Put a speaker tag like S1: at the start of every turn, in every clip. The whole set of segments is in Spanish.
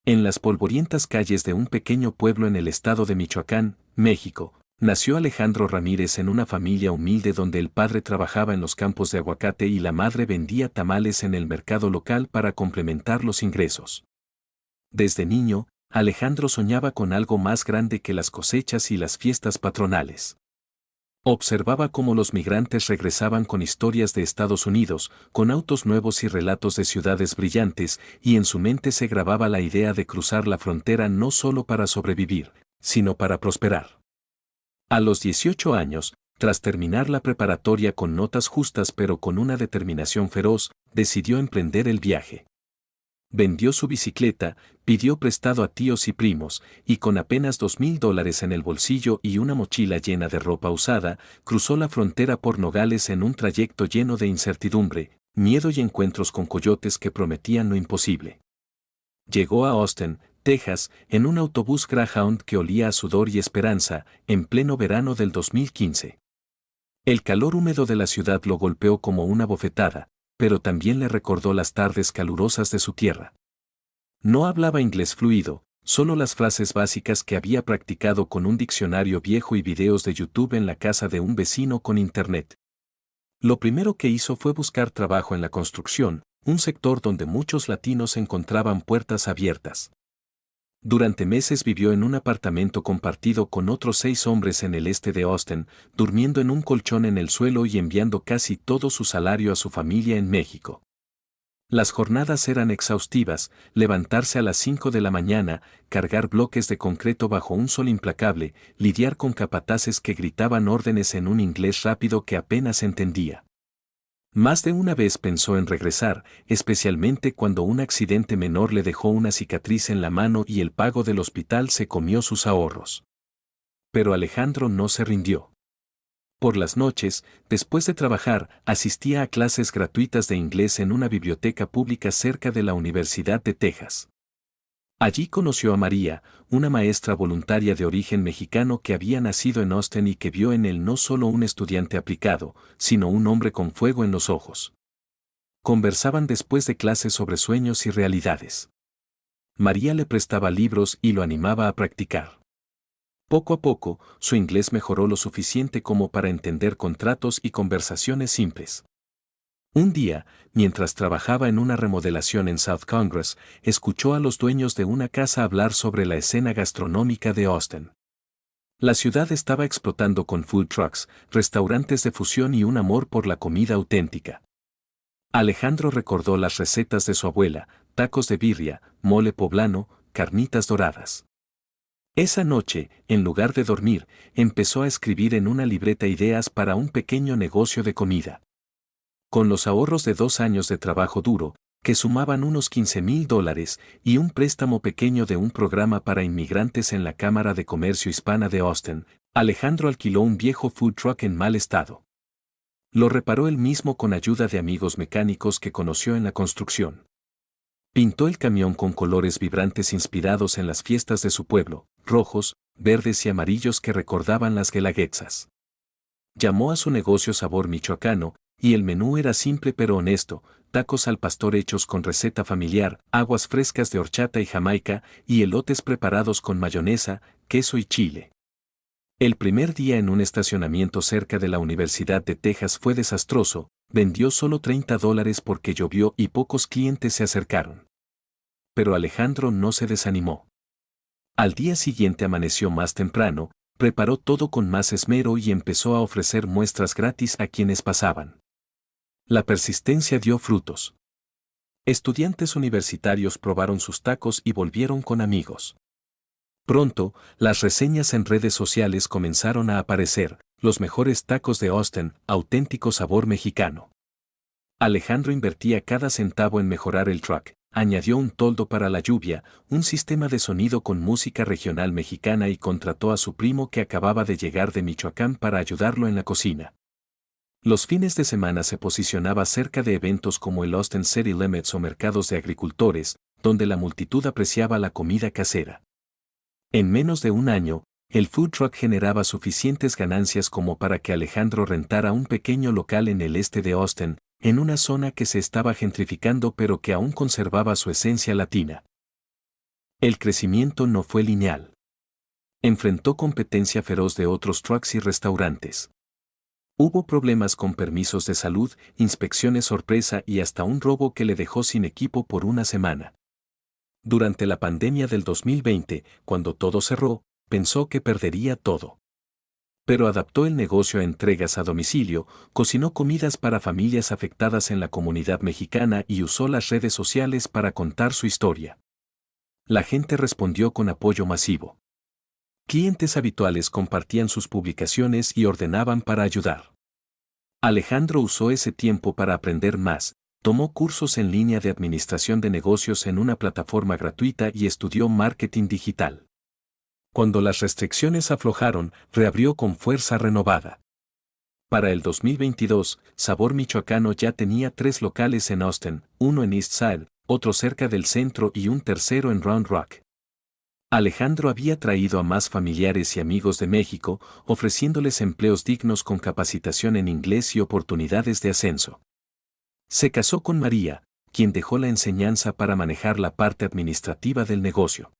S1: En las polvorientas calles de un pequeño pueblo en el estado de Michoacán, México, nació Alejandro Ramírez en una familia humilde donde el padre trabajaba en los campos de aguacate y la madre vendía tamales en el mercado local para complementar los ingresos. Desde niño, Alejandro soñaba con algo más grande que las cosechas y las fiestas patronales. Observaba cómo los migrantes regresaban con historias de Estados Unidos, con autos nuevos y relatos de ciudades brillantes, y en su mente se grababa la idea de cruzar la frontera no solo para sobrevivir, sino para prosperar. A los 18 años, tras terminar la preparatoria con notas justas pero con una determinación feroz, decidió emprender el viaje. Vendió su bicicleta, pidió prestado a tíos y primos, y con apenas $2,000 en el bolsillo y una mochila llena de ropa usada, cruzó la frontera por Nogales en un trayecto lleno de incertidumbre, miedo y encuentros con coyotes que prometían lo imposible. Llegó a Austin, Texas, en un autobús Greyhound que olía a sudor y esperanza, en pleno verano del 2015. El calor húmedo de la ciudad lo golpeó como una bofetada, pero también le recordó las tardes calurosas de su tierra. No hablaba inglés fluido, solo las frases básicas que había practicado con un diccionario viejo y videos de YouTube en la casa de un vecino con internet. Lo primero que hizo fue buscar trabajo en la construcción, un sector donde muchos latinos encontraban puertas abiertas. Durante meses vivió en un apartamento compartido con otros 6 hombres en el este de Austin, durmiendo en un colchón en el suelo y enviando casi todo su salario a su familia en México. Las jornadas eran exhaustivas, levantarse a las 5 de la mañana, cargar bloques de concreto bajo un sol implacable, lidiar con capataces que gritaban órdenes en un inglés rápido que apenas entendía. Más de una vez pensó en regresar, especialmente cuando un accidente menor le dejó una cicatriz en la mano y el pago del hospital se comió sus ahorros. Pero Alejandro no se rindió. Por las noches, después de trabajar, asistía a clases gratuitas de inglés en una biblioteca pública cerca de la Universidad de Texas. Allí conoció a María, una maestra voluntaria de origen mexicano que había nacido en Austin y que vio en él no solo un estudiante aplicado, sino un hombre con fuego en los ojos. Conversaban después de clases sobre sueños y realidades. María le prestaba libros y lo animaba a practicar. Poco a poco, su inglés mejoró lo suficiente como para entender contratos y conversaciones simples. Un día, mientras trabajaba en una remodelación en South Congress, escuchó a los dueños de una casa hablar sobre la escena gastronómica de Austin. La ciudad estaba explotando con food trucks, restaurantes de fusión y un amor por la comida auténtica. Alejandro recordó las recetas de su abuela, tacos de birria, mole poblano, carnitas doradas. Esa noche, en lugar de dormir, empezó a escribir en una libreta ideas para un pequeño negocio de comida. Con los ahorros de 2 años de trabajo duro, que sumaban unos $15,000, y un préstamo pequeño de un programa para inmigrantes en la Cámara de Comercio Hispana de Austin, Alejandro alquiló un viejo food truck en mal estado. Lo reparó él mismo con ayuda de amigos mecánicos que conoció en la construcción. Pintó el camión con colores vibrantes inspirados en las fiestas de su pueblo, rojos, verdes y amarillos que recordaban las guelaguetzas. Llamó a su negocio Sabor Michoacano, y el menú era simple pero honesto: tacos al pastor hechos con receta familiar, aguas frescas de horchata y jamaica, y elotes preparados con mayonesa, queso y chile. El primer día en un estacionamiento cerca de la Universidad de Texas fue desastroso, vendió solo $30 porque llovió y pocos clientes se acercaron. Pero Alejandro no se desanimó. Al día siguiente amaneció más temprano, preparó todo con más esmero y empezó a ofrecer muestras gratis a quienes pasaban. La persistencia dio frutos. Estudiantes universitarios probaron sus tacos y volvieron con amigos. Pronto, las reseñas en redes sociales comenzaron a aparecer: los mejores tacos de Austin, auténtico sabor mexicano. Alejandro invertía cada centavo en mejorar el truck, añadió un toldo para la lluvia, un sistema de sonido con música regional mexicana y contrató a su primo que acababa de llegar de Michoacán para ayudarlo en la cocina. Los fines de semana se posicionaba cerca de eventos como el Austin City Limits o mercados de agricultores, donde la multitud apreciaba la comida casera. En menos de un año, el food truck generaba suficientes ganancias como para que Alejandro rentara un pequeño local en el este de Austin, en una zona que se estaba gentrificando pero que aún conservaba su esencia latina. El crecimiento no fue lineal. Enfrentó competencia feroz de otros trucks y restaurantes. Hubo problemas con permisos de salud, inspecciones sorpresa y hasta un robo que le dejó sin equipo por una semana. Durante la pandemia del 2020, cuando todo cerró, pensó que perdería todo. Pero adaptó el negocio a entregas a domicilio, cocinó comidas para familias afectadas en la comunidad mexicana y usó las redes sociales para contar su historia. La gente respondió con apoyo masivo. Clientes habituales compartían sus publicaciones y ordenaban para ayudar. Alejandro usó ese tiempo para aprender más, tomó cursos en línea de administración de negocios en una plataforma gratuita y estudió marketing digital. Cuando las restricciones aflojaron, reabrió con fuerza renovada. Para el 2022, Sabor Michoacano ya tenía 3 locales en Austin, uno en East Side, otro cerca del centro y un tercero en Round Rock. Alejandro había traído a más familiares y amigos de México, ofreciéndoles empleos dignos con capacitación en inglés y oportunidades de ascenso. Se casó con María, quien dejó la enseñanza para manejar la parte administrativa del negocio.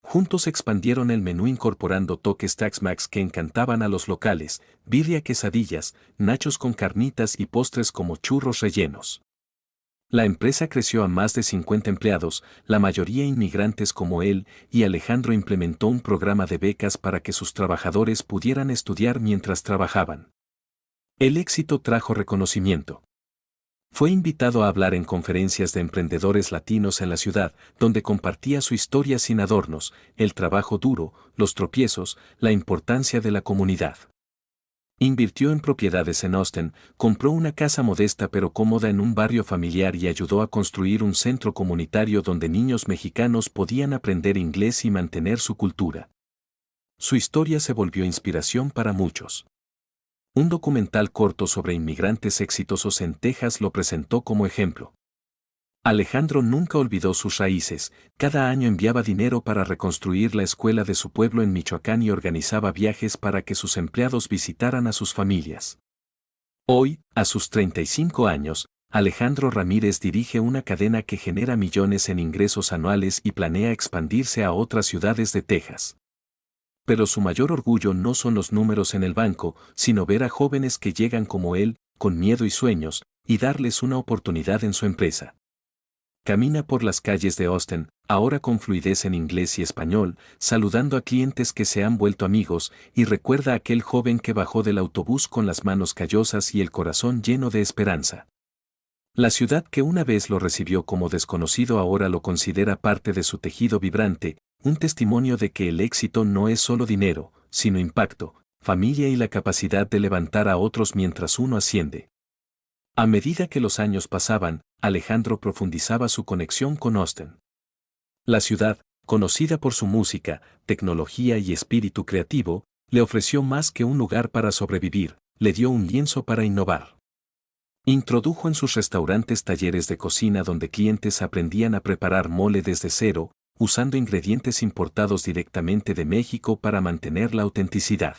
S1: Juntos expandieron el menú incorporando toques Tex-Mex que encantaban a los locales, birria, quesadillas, nachos con carnitas y postres como churros rellenos. La empresa creció a más de 50 empleados, la mayoría inmigrantes como él, y Alejandro implementó un programa de becas para que sus trabajadores pudieran estudiar mientras trabajaban. El éxito trajo reconocimiento. Fue invitado a hablar en conferencias de emprendedores latinos en la ciudad, donde compartía su historia sin adornos, el trabajo duro, los tropiezos, la importancia de la comunidad. Invirtió en propiedades en Austin, compró una casa modesta pero cómoda en un barrio familiar y ayudó a construir un centro comunitario donde niños mexicanos podían aprender inglés y mantener su cultura. Su historia se volvió inspiración para muchos. Un documental corto sobre inmigrantes exitosos en Texas lo presentó como ejemplo. Alejandro nunca olvidó sus raíces, cada año enviaba dinero para reconstruir la escuela de su pueblo en Michoacán y organizaba viajes para que sus empleados visitaran a sus familias. Hoy, a sus 35 años, Alejandro Ramírez dirige una cadena que genera millones en ingresos anuales y planea expandirse a otras ciudades de Texas. Pero su mayor orgullo no son los números en el banco, sino ver a jóvenes que llegan como él, con miedo y sueños, y darles una oportunidad en su empresa. Camina por las calles de Austin, ahora con fluidez en inglés y español, saludando a clientes que se han vuelto amigos, y recuerda a aquel joven que bajó del autobús con las manos callosas y el corazón lleno de esperanza. La ciudad que una vez lo recibió como desconocido ahora lo considera parte de su tejido vibrante, un testimonio de que el éxito no es solo dinero, sino impacto, familia y la capacidad de levantar a otros mientras uno asciende. A medida que los años pasaban, Alejandro profundizaba su conexión con Austin. La ciudad, conocida por su música, tecnología y espíritu creativo, le ofreció más que un lugar para sobrevivir, le dio un lienzo para innovar. Introdujo en sus restaurantes talleres de cocina donde clientes aprendían a preparar mole desde cero, usando ingredientes importados directamente de México para mantener la autenticidad.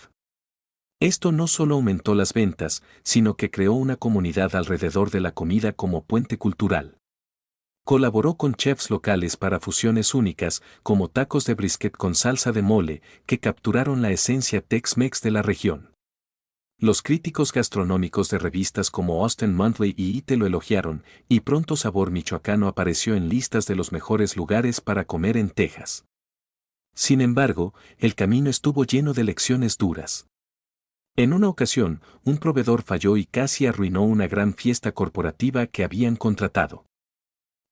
S1: Esto no solo aumentó las ventas, sino que creó una comunidad alrededor de la comida como puente cultural. Colaboró con chefs locales para fusiones únicas, como tacos de brisket con salsa de mole, que capturaron la esencia Tex-Mex de la región. Los críticos gastronómicos de revistas como Austin Monthly y IT lo elogiaron, y pronto Sabor Michoacano apareció en listas de los mejores lugares para comer en Texas. Sin embargo, el camino estuvo lleno de lecciones duras. En una ocasión, un proveedor falló y casi arruinó una gran fiesta corporativa que habían contratado.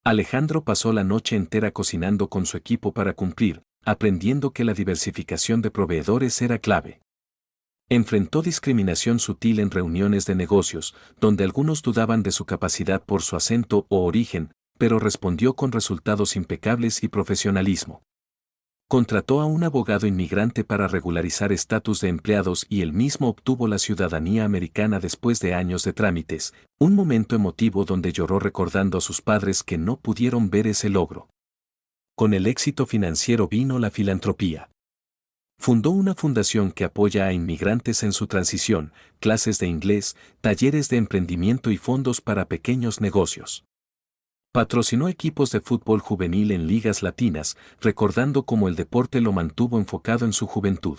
S1: Alejandro pasó la noche entera cocinando con su equipo para cumplir, aprendiendo que la diversificación de proveedores era clave. Enfrentó discriminación sutil en reuniones de negocios, donde algunos dudaban de su capacidad por su acento o origen, pero respondió con resultados impecables y profesionalismo. Contrató a un abogado inmigrante para regularizar estatus de empleados y él mismo obtuvo la ciudadanía americana después de años de trámites, un momento emotivo donde lloró recordando a sus padres que no pudieron ver ese logro. Con el éxito financiero vino la filantropía. Fundó una fundación que apoya a inmigrantes en su transición, clases de inglés, talleres de emprendimiento y fondos para pequeños negocios. Patrocinó equipos de fútbol juvenil en ligas latinas, recordando cómo el deporte lo mantuvo enfocado en su juventud.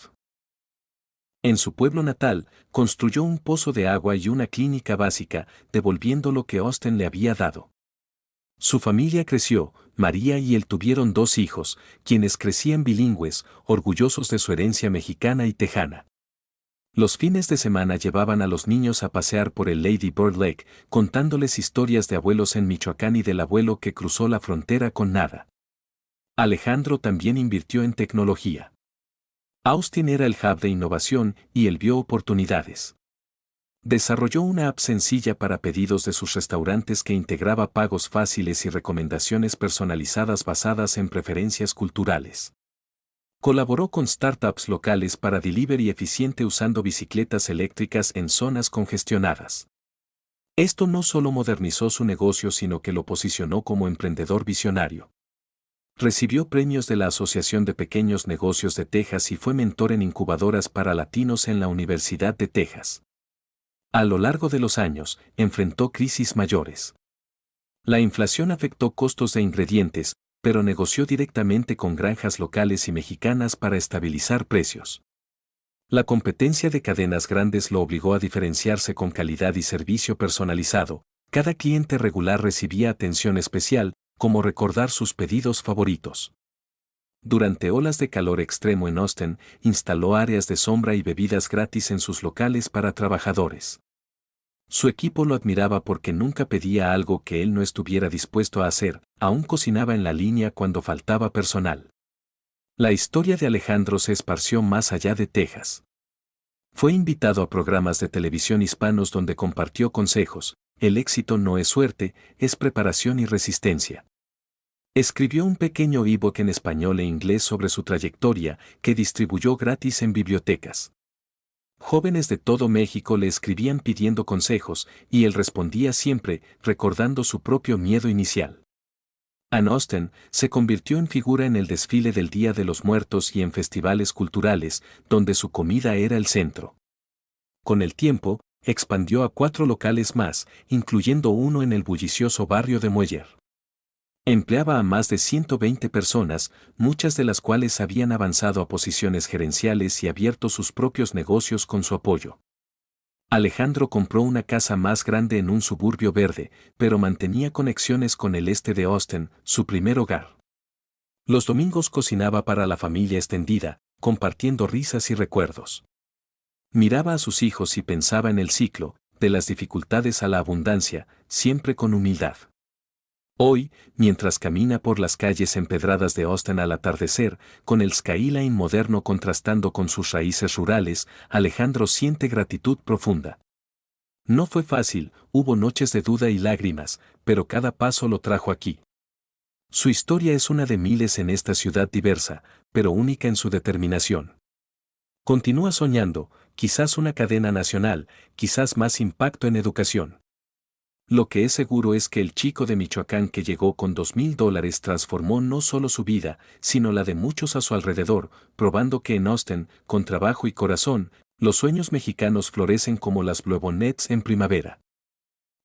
S1: En su pueblo natal, construyó un pozo de agua y una clínica básica, devolviendo lo que Austin le había dado. Su familia creció, María y él tuvieron 2 hijos, quienes crecían bilingües, orgullosos de su herencia mexicana y tejana. Los fines de semana llevaban a los niños a pasear por el Lady Bird Lake, contándoles historias de abuelos en Michoacán y del abuelo que cruzó la frontera con nada. Alejandro también invirtió en tecnología. Austin era el hub de innovación y él vio oportunidades. Desarrolló una app sencilla para pedidos de sus restaurantes que integraba pagos fáciles y recomendaciones personalizadas basadas en preferencias culturales. Colaboró con startups locales para delivery eficiente usando bicicletas eléctricas en zonas congestionadas. Esto no solo modernizó su negocio, sino que lo posicionó como emprendedor visionario. Recibió premios de la Asociación de Pequeños Negocios de Texas y fue mentor en incubadoras para latinos en la Universidad de Texas. A lo largo de los años, enfrentó crisis mayores. La inflación afectó costos de ingredientes, pero negoció directamente con granjas locales y mexicanas para estabilizar precios. La competencia de cadenas grandes lo obligó a diferenciarse con calidad y servicio personalizado. Cada cliente regular recibía atención especial, como recordar sus pedidos favoritos. Durante olas de calor extremo en Austin, instaló áreas de sombra y bebidas gratis en sus locales para trabajadores. Su equipo lo admiraba porque nunca pedía algo que él no estuviera dispuesto a hacer, aún cocinaba en la línea cuando faltaba personal. La historia de Alejandro se esparció más allá de Texas. Fue invitado a programas de televisión hispanos donde compartió consejos: el éxito no es suerte, es preparación y resistencia. Escribió un pequeño ebook en español e inglés sobre su trayectoria, que distribuyó gratis en bibliotecas. Jóvenes de todo México le escribían pidiendo consejos, y él respondía siempre, recordando su propio miedo inicial. En Austin, se convirtió en figura en el desfile del Día de los Muertos y en festivales culturales, donde su comida era el centro. Con el tiempo, expandió a 4 locales más, incluyendo uno en el bullicioso barrio de Mueller. Empleaba a más de 120 personas, muchas de las cuales habían avanzado a posiciones gerenciales y abierto sus propios negocios con su apoyo. Alejandro compró una casa más grande en un suburbio verde, pero mantenía conexiones con el este de Austin, su primer hogar. Los domingos cocinaba para la familia extendida, compartiendo risas y recuerdos. Miraba a sus hijos y pensaba en el ciclo, de las dificultades a la abundancia, siempre con humildad. Hoy, mientras camina por las calles empedradas de Austin al atardecer, con el skyline moderno contrastando con sus raíces rurales, Alejandro siente gratitud profunda. No fue fácil, hubo noches de duda y lágrimas, pero cada paso lo trajo aquí. Su historia es una de miles en esta ciudad diversa, pero única en su determinación. Continúa soñando, quizás una cadena nacional, quizás más impacto en educación. Lo que es seguro es que el chico de Michoacán que llegó con $2,000 transformó no solo su vida, sino la de muchos a su alrededor, probando que en Austin, con trabajo y corazón, los sueños mexicanos florecen como las bluebonnets en primavera.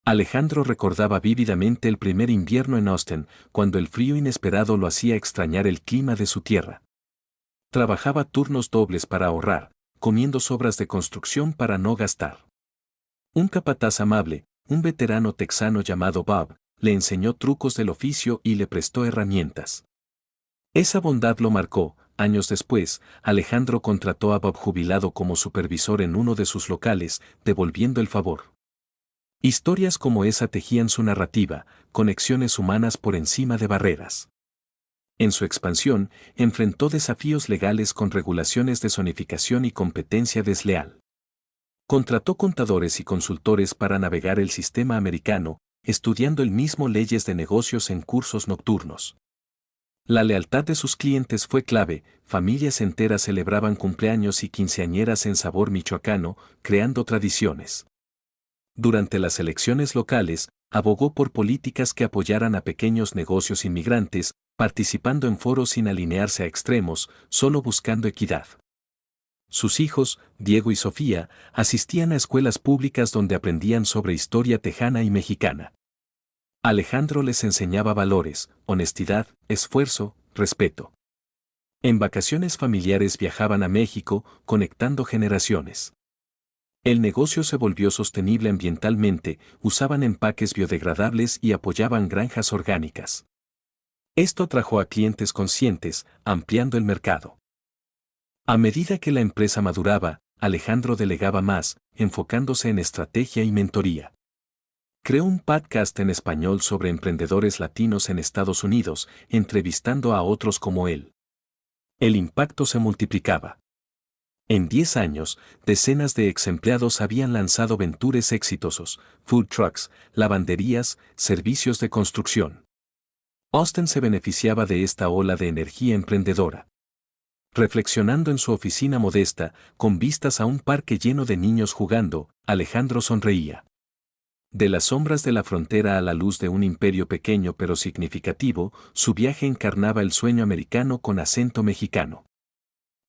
S1: Alejandro recordaba vívidamente el primer invierno en Austin, cuando el frío inesperado lo hacía extrañar el clima de su tierra. Trabajaba turnos dobles para ahorrar, comiendo sobras de construcción para no gastar. Un capataz amable, un veterano texano llamado Bob, le enseñó trucos del oficio y le prestó herramientas. Esa bondad lo marcó. Años después, Alejandro contrató a Bob jubilado como supervisor en uno de sus locales, devolviendo el favor. Historias como esa tejían su narrativa, conexiones humanas por encima de barreras. En su expansión, enfrentó desafíos legales con regulaciones de zonificación y competencia desleal. Contrató contadores y consultores para navegar el sistema americano, estudiando él mismo leyes de negocios en cursos nocturnos. La lealtad de sus clientes fue clave, familias enteras celebraban cumpleaños y quinceañeras en sabor michoacano, creando tradiciones. Durante las elecciones locales, abogó por políticas que apoyaran a pequeños negocios inmigrantes, participando en foros sin alinearse a extremos, solo buscando equidad. Sus hijos, Diego y Sofía, asistían a escuelas públicas donde aprendían sobre historia tejana y mexicana. Alejandro les enseñaba valores, honestidad, esfuerzo, respeto. En vacaciones familiares viajaban a México, conectando generaciones. El negocio se volvió sostenible ambientalmente, usaban empaques biodegradables y apoyaban granjas orgánicas. Esto trajo a clientes conscientes, ampliando el mercado. A medida que la empresa maduraba, Alejandro delegaba más, enfocándose en estrategia y mentoría. Creó un podcast en español sobre emprendedores latinos en Estados Unidos, entrevistando a otros como él. El impacto se multiplicaba. En 10 años, decenas de exempleados habían lanzado ventures exitosos, food trucks, lavanderías, servicios de construcción. Austin se beneficiaba de esta ola de energía emprendedora. Reflexionando en su oficina modesta, con vistas a un parque lleno de niños jugando, Alejandro sonreía. De las sombras de la frontera a la luz de un imperio pequeño pero significativo, su viaje encarnaba el sueño americano con acento mexicano.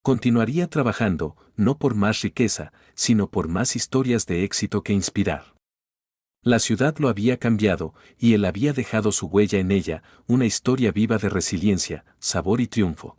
S1: Continuaría trabajando, no por más riqueza, sino por más historias de éxito que inspirar. La ciudad lo había cambiado, y él había dejado su huella en ella, una historia viva de resiliencia, sabor y triunfo.